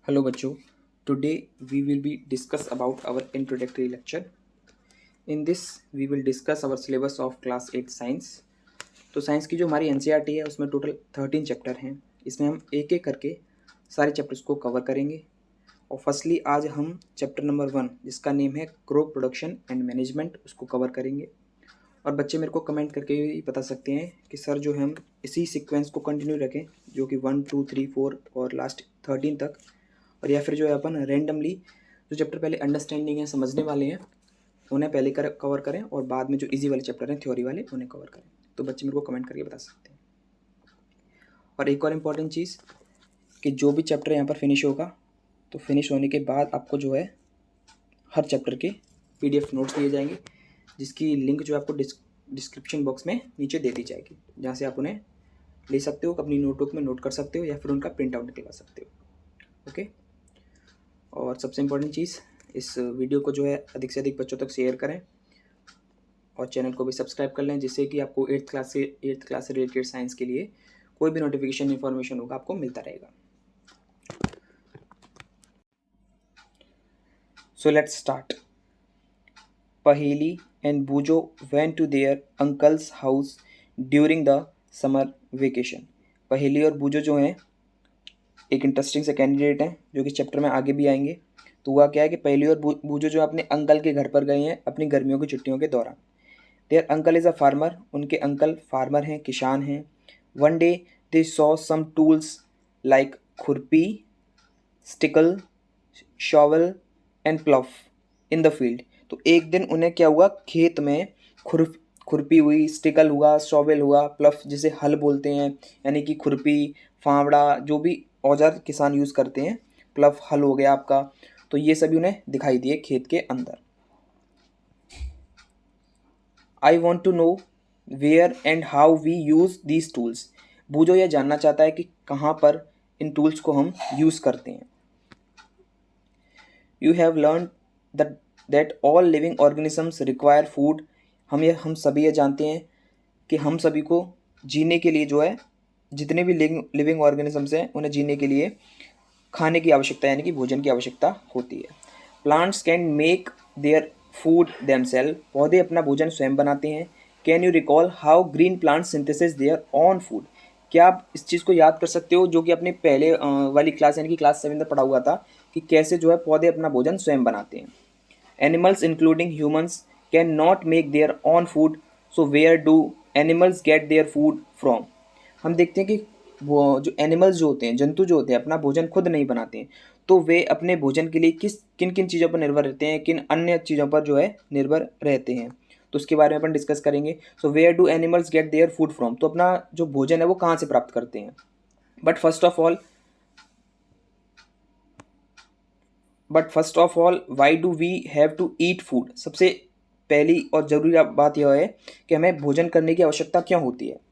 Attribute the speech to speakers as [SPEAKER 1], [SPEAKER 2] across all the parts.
[SPEAKER 1] Hello बच्चों, today we will be discuss about our introductory lecture. In this we will discuss our syllabus of class 8 science. तो science की जो हमारी NCERT है उसमें total 13 chapter हैं। इसमें हम एक एक करके सारे चैप्टर्स को कवर करेंगे। और फर्स्टली आज हम चैप्टर नंबर 1 जिसका नेम है क्रॉप प्रोडक्शन एंड मैनेजमेंट उसको कवर करेंगे। और बच्चे मेरे को कमेंट करके भी बता सकते हैं कि सर जो है हम इसी सीक्वेंस को कंटिन्यू रखें जो कि 1 2 3 4 और लास्ट 13 तक, और या फिर जो है अपन रैंडमली जो चैप्टर पहले अंडरस्टैंडिंग है समझने वाले हैं उन्हें पहले कवर करें और बाद में जो इजी वाले चैप्टर हैं थ्योरी वाले उन्हें कवर करें। तो बच्चे मेरे को कमेंट करके बता सकते हैं। और एक और इम्पॉर्टेंट चीज़ कि जो भी चैप्टर यहाँ पर फिनिश होगा तो फिनिश होने के बाद आपको जो है हर चैप्टर के PDF नोट्स दिए जाएंगे, जिसकी लिंक जो आपको डिस्क्रिप्शन बॉक्स में नीचे दे दी जाएगी, जहाँ से आप उन्हें ले सकते हो, अपनी नोटबुक में नोट कर सकते हो या फिर उनका प्रिंट आउट निकलवा सकते हो। ओके। और सबसे इम्पोर्टेंट चीज़, इस वीडियो को जो है अधिक से अधिक बच्चों तक शेयर करें और चैनल को भी सब्सक्राइब कर लें, जिससे कि आपको एट्थ क्लास से रिलेटेड साइंस के लिए कोई भी नोटिफिकेशन इन्फॉर्मेशन होगा आपको मिलता रहेगा। So let's start. Paheli and Boojho went to their uncle's house during the summer vacation. Paheli और बूजो जो हैं एक इंटरेस्टिंग से कैंडिडेट हैं जो कि चैप्टर में आगे भी आएंगे। तो हुआ क्या है कि पहेली और बूजो जो अपने अंकल के घर पर गए हैं अपनी गर्मियों की छुट्टियों के दौरान। Their uncle is a farmer, उनके अंकल फार्मर हैं, किसान हैं। One day they saw some tools like khurpi, sickle, shovel and plough in the field. तो एक दिन उन्हें क्या हुआ, खेत में खुरपी हुई, स्टिकल हुआ, शॉवल हुआ, प्लफ जिसे हल बोलते हैं, यानी कि खुरपी, फावड़ा, जो भी औजार किसान यूज़ करते हैं, प्लफ हल हो गया आपका। तो ये सभी उन्हें दिखाई दिए खेत के अंदर। I want to know where and how we use these tools. Boojho यह जानना चाहता है कि कहाँ पर इन टूल्स को हम यूज़ करते हैं। You have learn that all living organisms require food. हम सभी ये जानते हैं कि हम सभी को जीने के लिए जो है, जितने भी लिविंग ऑर्गेनिजम्स हैं उन्हें जीने के लिए खाने की आवश्यकता यानी कि भोजन की आवश्यकता होती है। Plants can make their food themself, पौधे अपना भोजन स्वयं बनाते हैं। Can you recall how green plant synthesis their own food. क्या आप इस चीज़ को याद कर सकते हो जो कि अपने पहले वाली क्लास यानी कि क्लास 7 में पढ़ा हुआ था कि कैसे जो है पौधे अपना भोजन स्वयं बनाते हैं। Animals including humans can not make their own food, so where do animals get their food from. हम देखते हैं कि वो जो एनिमल्स जो होते हैं, जंतु जो होते हैं, अपना भोजन खुद नहीं बनाते हैं, तो वे अपने भोजन के लिए किन किन चीज़ों पर निर्भर रहते हैं, किन अन्य चीज़ों पर जो है निर्भर रहते हैं, तो उसके बारे में अपन डिस्कस करेंगे। So where do animals get their food from, तो अपना जो भोजन है वो कहाँ से प्राप्त करते हैं। But first of all why do we have to eat food. सबसे पहली और ज़रूरी बात यह है कि हमें भोजन करने की आवश्यकता क्यों होती है।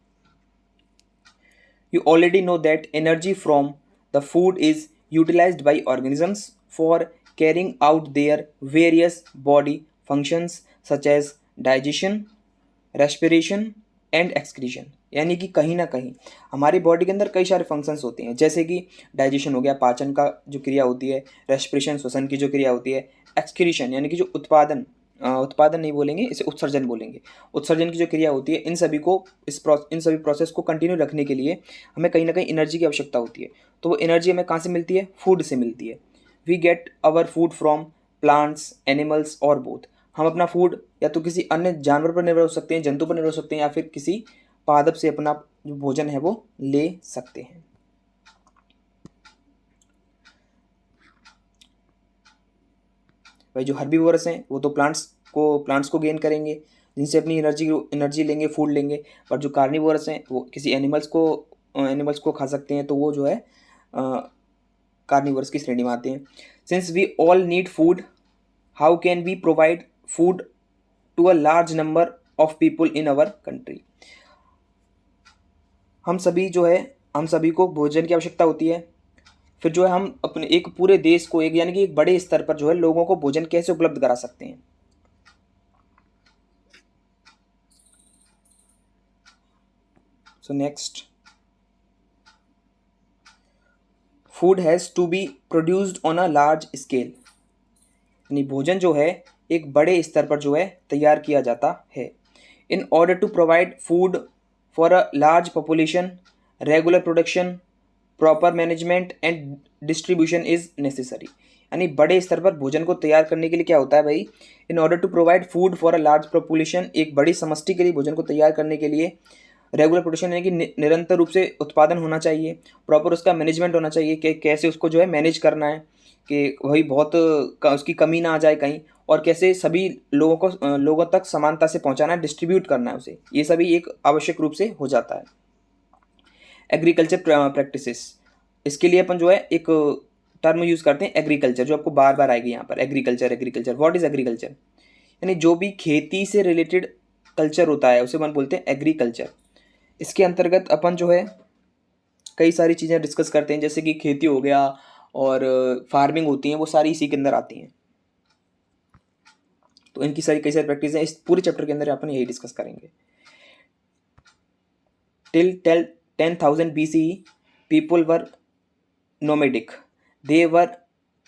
[SPEAKER 1] You already know that energy from the food is utilized by organisms for carrying out their various body functions such as digestion, respiration and excretion। यानी कि कहीं ना कहीं हमारी बॉडी के अंदर कई सारे फंक्शंस होते हैं, जैसे कि डाइजेशन हो गया, पाचन का जो क्रिया होती है, रेस्पिरेशन श्वसन की जो क्रिया होती है, एक्सक्रीशन यानी कि जो उत्पादन नहीं बोलेंगे, इसे उत्सर्जन बोलेंगे, उत्सर्जन की जो क्रिया होती है, इन सभी प्रोसेस को कंटिन्यू रखने के लिए हमें कहीं ना कहीं एनर्जी की आवश्यकता होती है। तो वो एनर्जी हमें कहाँ से मिलती है, फूड से मिलती है। We get our food from plants, animals और बोथ। हम अपना फूड या तो किसी अन्य जानवर पर निर्भर हो सकते हैं, जंतु पर निर्भर हो सकते हैं, या फिर किसी पादप से अपना जो भोजन है वो ले सकते हैं। भाई जो हर्बीवोरस हैं वो तो प्लांट्स को गेन करेंगे, जिनसे अपनी एनर्जी लेंगे, फूड लेंगे। पर जो कार्निवोरस हैं वो किसी एनिमल्स को खा सकते हैं, तो वो जो है कार्निवोरस की श्रेणी में आते हैं। Since we all need food, how can we provide food to a large number of people in our country. हम सभी को भोजन की आवश्यकता होती है। फिर जो है हम अपने एक पूरे देश को, एक यानी कि एक बड़े स्तर पर जो है लोगों को भोजन कैसे उपलब्ध करा सकते हैं। So next, food has to be produced on a large scale, यानी भोजन जो है एक बड़े स्तर पर जो है तैयार किया जाता है। In order to provide food for a large population, regular production, proper management and distribution is necessary, यानी बड़े स्तर पर भोजन को तैयार करने के लिए क्या होता है भाई, in order to provide food for a large population, एक बड़ी समष्टि के लिए भोजन को तैयार करने के लिए रेगुलर प्रोडक्शन यानी कि निरंतर रूप से उत्पादन होना चाहिए, प्रॉपर उसका मैनेजमेंट होना चाहिए कि कैसे उसको जो है मैनेज करना है कि वही बहुत उसकी कमी ना आ जाए कहीं, और कैसे सभी लोगों को लोगों तक समानता से पहुंचाना है, डिस्ट्रीब्यूट करना है उसे, ये सभी एक आवश्यक रूप से हो जाता है। एग्रीकल्चर प्रैक्टिसेस, इसके लिए अपन जो है एक टर्म यूज़ करते हैं एग्रीकल्चर, जो आपको बार बार आएगी यहाँ पर, agriculture. Agriculture, what is agriculture, यानी जो भी खेती से रिलेटेड कल्चर होता है उसे अपन बोलते हैं एग्रीकल्चर। इसके अंतर्गत अपन जो है कई सारी चीज़ें डिस्कस करते हैं, जैसे कि खेती हो गया और फार्मिंग होती हैं, वो सारी इसी के अंदर आती हैं। तो इनकी सारी कई सारी प्रैक्टिस हैं, इस पूरे चैप्टर के अंदर अपन यही डिस्कस करेंगे। Till 10,000 BCE people were nomadic. They were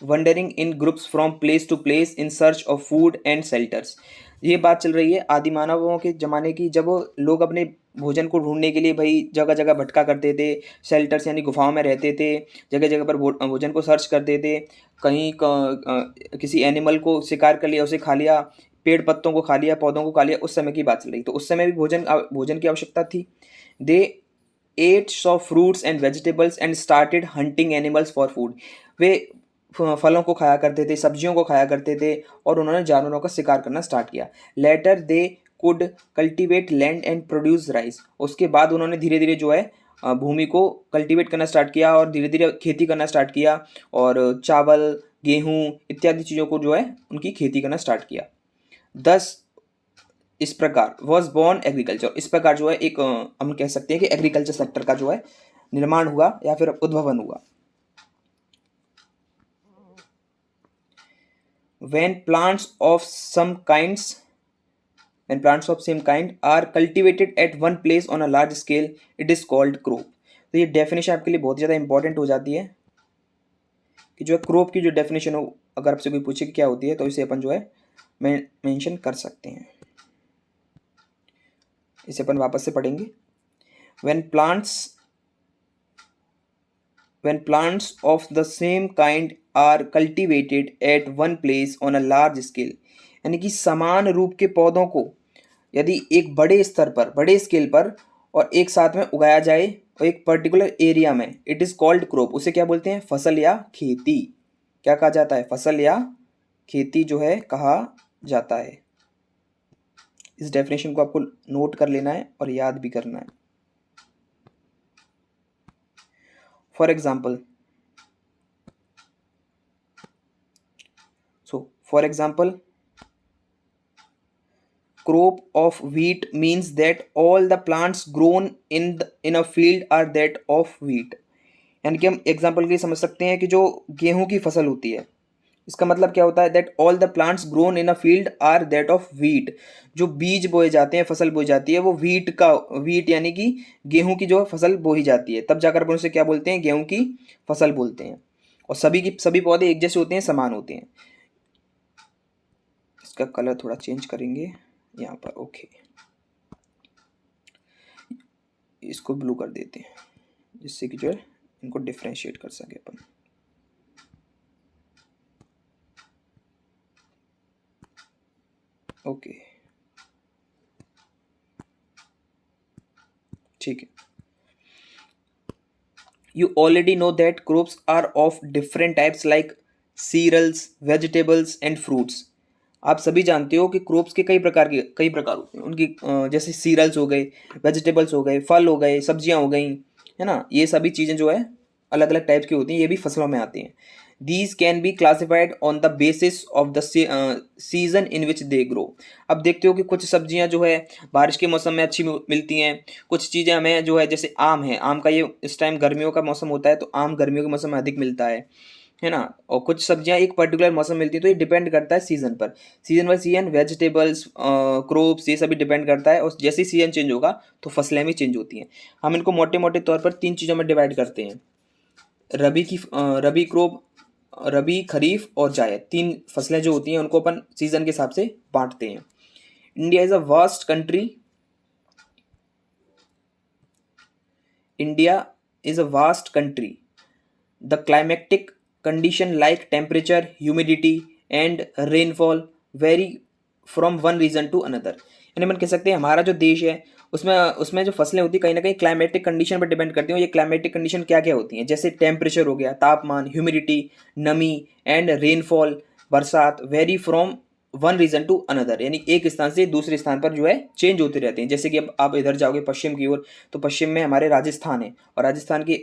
[SPEAKER 1] wandering in groups from place to place in search of food and shelters. ये बात चल रही है आदि मानवों के ज़माने की, जब लोग अपने भोजन को ढूंढने के लिए भाई जगह जगह भटका करते थे, शेल्टर्स यानी गुफाओं में रहते थे, जगह जगह पर भोजन को सर्च करते थे, कहीं किसी एनिमल को शिकार कर लिया, उसे खा लिया, पेड़ पत्तों को खा लिया, पौधों को खा लिया, उस समय की बात चल रही। तो उस समय भी भोजन की आवश्यकता थी। दे ate saw fruits and vegetables and started hunting animals for food. वे फलों को खाया करते थे, सब्जियों को खाया करते थे, और उन्होंने जानवरों का शिकार करना स्टार्ट किया। Later they could cultivate land and produce rice, उसके बाद उन्होंने धीरे धीरे जो है भूमि को कल्टिवेट करना स्टार्ट किया और धीरे धीरे खेती करना स्टार्ट किया, और चावल, गेहूँ इत्यादि चीज़ों को जो है उनकी खेती करना स्टार्ट किया। 10 इस प्रकार वॉज बॉर्न एग्रीकल्चर, इस प्रकार जो है एक हम कह सकते हैं कि एग्रीकल्चर सेक्टर का जो है निर्माण हुआ या फिर उद्भवन हुआ। when plants of some kinds when plants of same kind are cultivated at one place on a large scale, it is called crop. तो ये डेफिनेशन आपके लिए बहुत ज़्यादा इंपॉर्टेंट हो जाती है कि जो है क्रॉप की जो डेफिनेशन हो, अगर आपसे कोई पूछे कि क्या होती है तो इसे अपन जो है मेंशन कर सकते हैं। इसे अपन वापस से पढ़ेंगे। when plants of the same kind are cultivated at one place on a large scale, यानी कि समान रूप के पौधों को यदि एक बड़े स्तर पर, बड़े स्केल पर और एक साथ में उगाया जाए और एक पर्टिकुलर एरिया में, इट इज़ कॉल्ड क्रॉप। उसे क्या बोलते हैं? फसल या खेती। क्या कहा जाता है? फसल या खेती जो है कहा जाता है। इस डेफिनेशन को आपको नोट कर लेना है और याद भी करना है। For example, crop of wheat means that all the plants grown in a field are that of wheat। यानी कि हम एग्जाम्पल के लिए समझ सकते हैं कि जो गेहूं की फसल होती है, इसका मतलब क्या होता है? That all the plants grown in a field are that of wheat. जो बीज बोए जाते हैं, फसल बोई जाती है, वो व्हीट यानी कि गेहूं की जो फसल बोई जाती है, तब जाकर अपन उसे क्या बोलते हैं? गेहूं की फसल बोलते हैं। और सभी पौधे एक जैसे होते हैं, समान होते हैं। इसका कलर थोड़ा चेंज करेंगे यहाँ पर, ओके, इसको ब्लू कर देते हैं जिससे कि जो है इनको डिफ्रेंशिएट कर सके अपन। ओके, ठीक है। You already know that crops are of different types like cereals, vegetables and fruits। आप सभी जानते हो कि क्रॉप्स के कई प्रकार होते हैं उनकी, जैसे सीरियल्स हो गए, वेजिटेबल्स हो गए, फल हो गए, सब्जियां हो गई, है ना। ये सभी चीज़ें जो है अलग अलग टाइप की होती हैं, ये भी फसलों में आती हैं। These can be classified on the basis of the season in which they grow. अब देखते हो कि कुछ सब्जियां जो है बारिश के मौसम में अच्छी मिलती हैं, कुछ चीज़ें हमें जो है, जैसे आम है, आम का ये इस टाइम गर्मियों का मौसम होता है तो आम गर्मियों के मौसम में अधिक मिलता है ना। और कुछ सब्जियां एक पर्टिकुलर मौसम मिलती है, तो ये डिपेंड करता है सीजन पर। Season by season vegetables, crops, ये सभी डिपेंड करता है, और जैसे ही सीजन चेंज होगा तो फसलें भी चेंज होती हैं। हम इनको मोटे मोटे तौर पर 3 चीज़ों में डिवाइड करते हैं। रबी क्रॉप, रबी, खरीफ और जायद, तीन फसलें जो होती हैं उनको अपन सीजन के हिसाब से बांटते हैं। India is a vast country, India is a vast country, the climatic condition like temperature, humidity and rainfall vary from one region to another. यानी अपन कह सकते हैं हमारा जो देश है उसमें उसमें जो फसलें होती हैं कहीं ना कहीं क्लाइमेटिक कंडीशन पर डिपेंड करती हैं। ये क्लाइमेटिक कंडीशन क्या क्या होती हैं, जैसे टेम्परेचर हो गया, तापमान, ह्यूमिडिटी, नमी एंड रेनफॉल, बरसात, vary from one region to another, यानी एक स्थान से दूसरे स्थान पर जो है चेंज होते रहते हैं। जैसे कि अब आप इधर जाओगे पश्चिम की ओर, तो पश्चिम में हमारे राजस्थान है, और राजस्थान के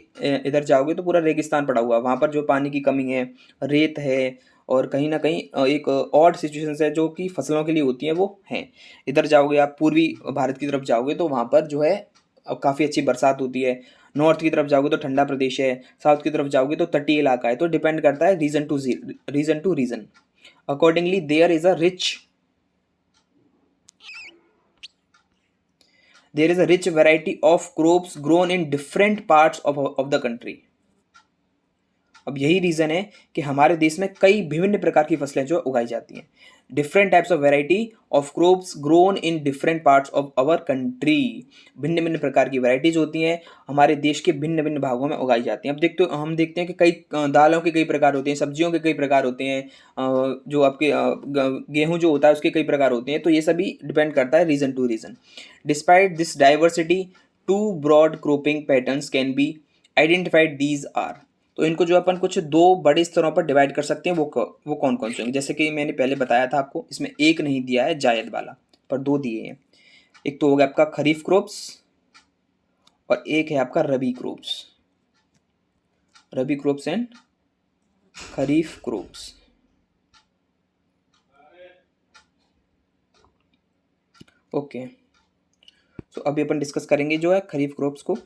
[SPEAKER 1] इधर जाओगे तो पूरा रेगिस्तान पड़ा हुआ है, वहाँ पर जो पानी की कमी है, रेत है, और कहीं ना कहीं एक ऑड सिचुएशंस है जो कि फसलों के लिए होती हैं वो हैं। इधर जाओगे आप पूर्वी भारत की तरफ जाओगे तो वहाँ पर जो है काफ़ी अच्छी बरसात होती है। नॉर्थ की तरफ जाओगे तो ठंडा प्रदेश है, साउथ की तरफ जाओगे तो तटीय इलाका है। तो डिपेंड करता है region to region. Accordingly, there is a rich variety of crops grown in different parts of the country. अब यही रीजन है कि हमारे देश में कई विभिन्न प्रकार की फसलें जो उगाई जाती हैं। Different types of variety of crops grown in different parts of our country, भिन्न भिन्न प्रकार की वैरायटीज होती हैं, हमारे देश के भिन्न भिन्न भागों में उगाई जाती हैं। अब हम देखते हैं कि कई दालों के कई प्रकार होते हैं, सब्जियों के कई प्रकार होते हैं, जो आपके गेहूं जो होता है उसके कई प्रकार होते हैं। तो ये सभी डिपेंड करता है region to region. Despite this diversity, two broad cropping patterns can be identified, these are. तो इनको जो अपन कुछ दो बड़े स्तरों पर डिवाइड कर सकते हैं, वो कौन कौन से होंगे। जैसे कि मैंने पहले बताया था आपको, इसमें एक नहीं दिया है जायद वाला, पर दो दिए हैं। एक तो हो गया आपका खरीफ क्रॉप्स और एक है आपका rabi crops, rabi crops and kharif crops. Okay, तो अभी अपन डिस्कस करेंगे जो है खरीफ क्रॉप्स को।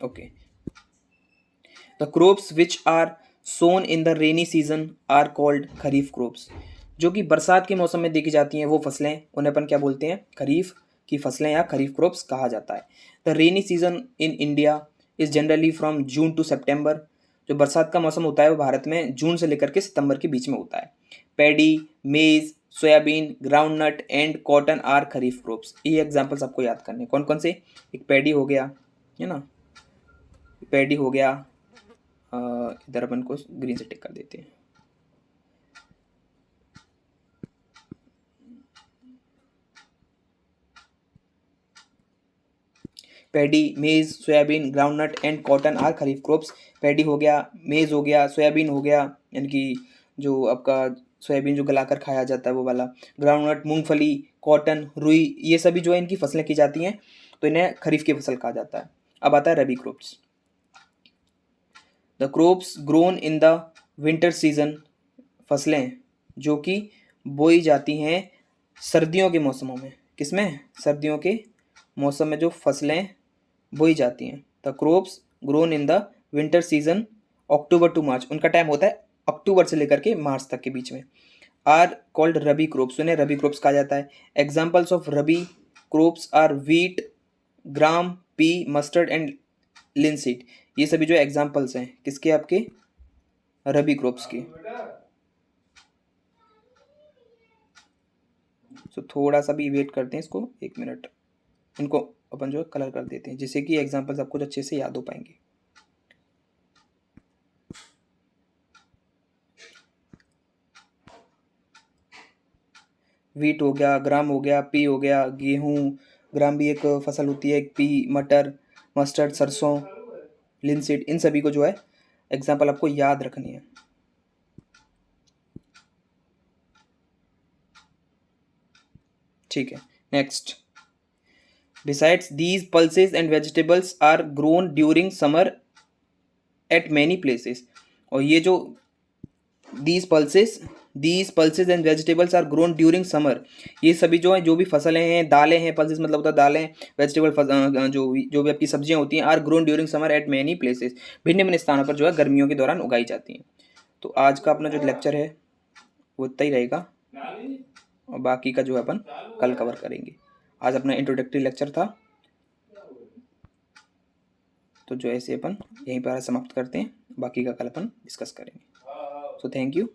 [SPEAKER 1] Okay. The crops which are sown in the rainy season are called kharif crops। जो कि बरसात के मौसम में देखी जाती हैं वो फसलें, उन्हें अपन क्या बोलते हैं, खरीफ की फसलें या खरीफ क्रॉप्स कहा जाता है। The rainy season in India is generally from June to September. जो बरसात का मौसम होता है वो भारत में जून से लेकर के सितंबर के बीच में होता है। Paddy, maize, soybean, groundnut and cotton are kharif crops. ये एग्जाम्पल्स आपको याद करने कौन कौन से। एक पैडी हो गया, है ना, पैडी हो गया, इधर अपन को ग्रीन से टिक कर देते हैं। Paddy, maize, soybean, groundnut and cotton are kharif crops. Paddy हो गया, मेज हो गया, सोयाबीन हो गया, यानी कि जो आपका सोयाबीन जो गलाकर खाया जाता है वो वाला, ग्राउंडनट, मूंगफली, कॉटन, रुई, ये सभी जो है इनकी फसलें की जाती हैं, तो इन्हें खरीफ की फसल कहा जाता है। अब आता है rabi crops. The crops grown in the winter season, फसलें जो कि बोई जाती हैं सर्दियों के मौसमों में। किसमें, सर्दियों के मौसम में जो फसलें बोई जाती हैं। The crops grown in the winter season October to March, उनका टाइम होता है अक्टूबर से लेकर के मार्च तक के बीच में। आर कॉल्ड रबी क्रॉप्स, उन्हें रबी क्रॉप्स कहा जाता है। Examples of rabi crops are wheat, gram, pea, mustard and linseed. ये सभी जो एग्जाम्पल्स हैं किसके, आपके रबी क्रॉप्स के। तो थोड़ा सा भी वेट करते हैं इसको, 1 मिनट, इनको अपन जो है कलर कर देते हैं जिससे कि एग्जाम्पल्स आपको अच्छे से याद हो पाएंगे। वीट हो गया, ग्राम हो गया, पी हो गया, गेहूं, ग्राम भी एक फसल होती है, पी मटर, मस्टर्ड सरसों, लिनसीड, इन सभी को जो है एग्जाम्पल आपको याद रखनी है। ठीक है, next. Besides these pulses and vegetables are grown during summer at many places. और ये जो these pulses and vegetables are grown during summer, ये सभी जो है जो भी फसलें हैं, दालें हैं, पल्सेस मतलब होता है दालें, वेजिटेबल जो भी आपकी सब्जियां होती हैं, are grown during summer at many places, भिन्न भिन्न स्थानों पर जो है गर्मियों के दौरान उगाई जाती हैं। तो आज का अपना जो लेक्चर है वो इतना ही रहेगा। और बाकी का जो है अपन कल कवर करेंगे। आज अपना इंट्रोडक्टरी लेक्चर था, तो जो ऐसे अपन यहीं पर समाप्त करते हैं, बाकी का कल अपन डिस्कस करेंगे। So thank you.